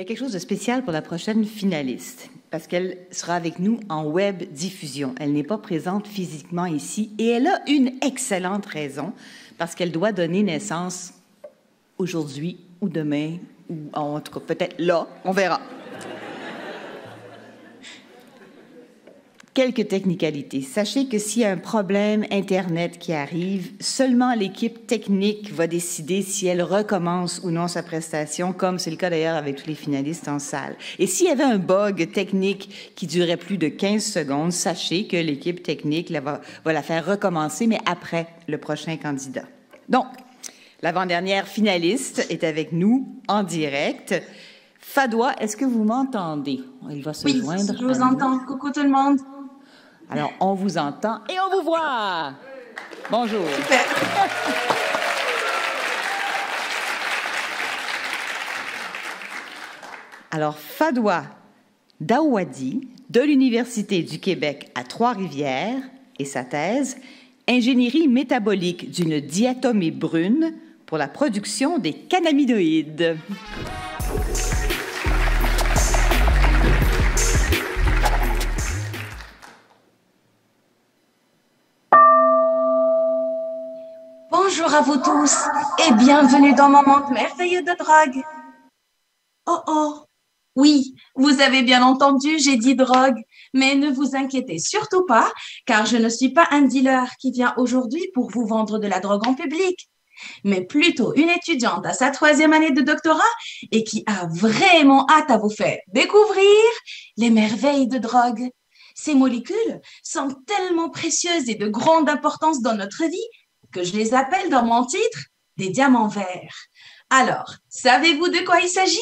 Il y a quelque chose de spécial pour la prochaine finaliste, parce qu'elle sera avec nous en web diffusion. Elle n'est pas présente physiquement ici, et elle a une excellente raison, parce qu'elle doit donner naissance aujourd'hui ou demain, ou en tout cas peut-être là, on verra. Quelques technicalités. Sachez que s'il y a un problème Internet qui arrive, seulement l'équipe technique va décider si elle recommence ou non sa prestation, comme c'est le cas d'ailleurs avec tous les finalistes en salle. Et s'il y avait un bug technique qui durait plus de 15 secondes, sachez que l'équipe technique va la faire recommencer, mais après le prochain candidat. Donc, l'avant-dernière finaliste est avec nous en direct. Fadwa, est-ce que vous m'entendez? Il va se joindre. Oui, je vous entends. Coucou tout le monde. Alors, on vous entend et on vous voit. Bonjour. Super. Alors, Fadwa Daouadi, de l'Université du Québec à Trois-Rivières, et sa thèse, ingénierie métabolique d'une diatomée brune pour la production des cannabinoïdes. Bonjour à vous tous et bienvenue dans mon monde merveilleux de drogue. Oh oh, oui, vous avez bien entendu, j'ai dit drogue, mais ne vous inquiétez surtout pas, car je ne suis pas un dealer qui vient aujourd'hui pour vous vendre de la drogue en public, mais plutôt une étudiante à sa 3e année de doctorat et qui a vraiment hâte à vous faire découvrir les merveilles de drogue. Ces molécules sont tellement précieuses et de grande importance dans notre vie que je les appelle dans mon titre des diamants verts. Alors, savez-vous de quoi il s'agit?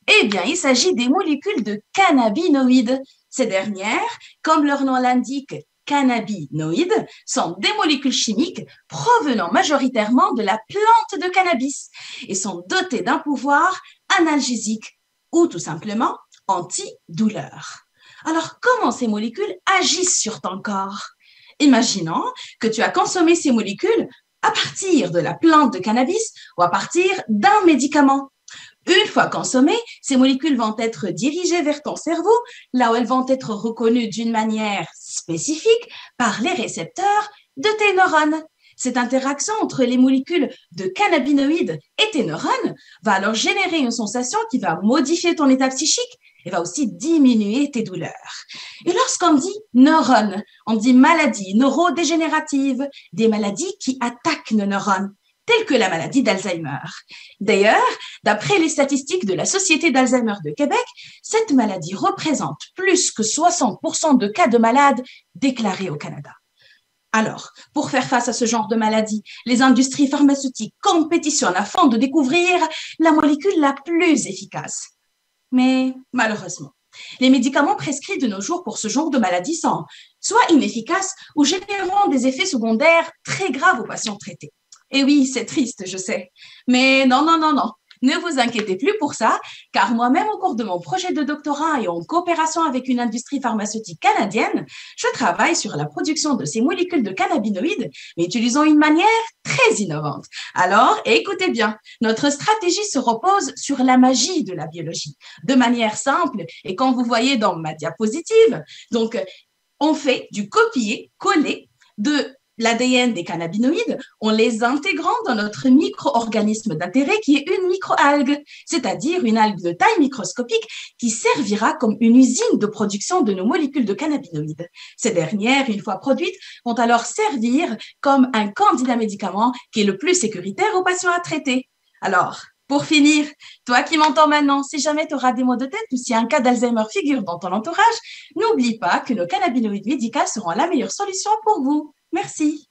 Eh bien, il s'agit des molécules de cannabinoïdes. Ces dernières, comme leur nom l'indique, cannabinoïdes, sont des molécules chimiques provenant majoritairement de la plante de cannabis et sont dotées d'un pouvoir analgésique ou tout simplement antidouleur. Alors, comment ces molécules agissent sur ton corps? Imaginons que tu as consommé ces molécules à partir de la plante de cannabis ou à partir d'un médicament. Une fois consommées, ces molécules vont être dirigées vers ton cerveau, là où elles vont être reconnues d'une manière spécifique par les récepteurs de tes neurones. Cette interaction entre les molécules de cannabinoïdes et tes neurones va alors générer une sensation qui va modifier ton état psychique et va aussi diminuer tes douleurs. Et lorsqu'on dit neurones, on dit maladies neurodégénératives, des maladies qui attaquent nos neurones, telles que la maladie d'Alzheimer. D'ailleurs, d'après les statistiques de la Société d'Alzheimer de Québec, cette maladie représente plus que 60% de cas de malades déclarés au Canada. Alors, pour faire face à ce genre de maladie, les industries pharmaceutiques compétitionnent afin de découvrir la molécule la plus efficace. Mais malheureusement, les médicaments prescrits de nos jours pour ce genre de maladie sont soit inefficaces ou générant des effets secondaires très graves aux patients traités. Et oui, c'est triste, je sais. Mais non, ne vous inquiétez plus pour ça, car moi-même, au cours de mon projet de doctorat et en coopération avec une industrie pharmaceutique canadienne, je travaille sur la production de ces molécules de cannabinoïdes, mais utilisant une manière très innovante. Alors, écoutez bien, notre stratégie se repose sur la magie de la biologie, de manière simple, et comme vous voyez dans ma diapositive, donc, on fait du copier-coller de l'ADN des cannabinoïdes en les intégrant dans notre micro-organisme d'intérêt qui est une microalgue, c'est-à-dire une algue de taille microscopique qui servira comme une usine de production de nos molécules de cannabinoïdes. Ces dernières, une fois produites, vont alors servir comme un candidat médicament qui est le plus sécuritaire aux patients à traiter. Alors, pour finir, toi qui m'entends maintenant, si jamais tu auras des maux de tête ou si un cas d'Alzheimer figure dans ton entourage, n'oublie pas que nos cannabinoïdes médicaux seront la meilleure solution pour vous. Merci.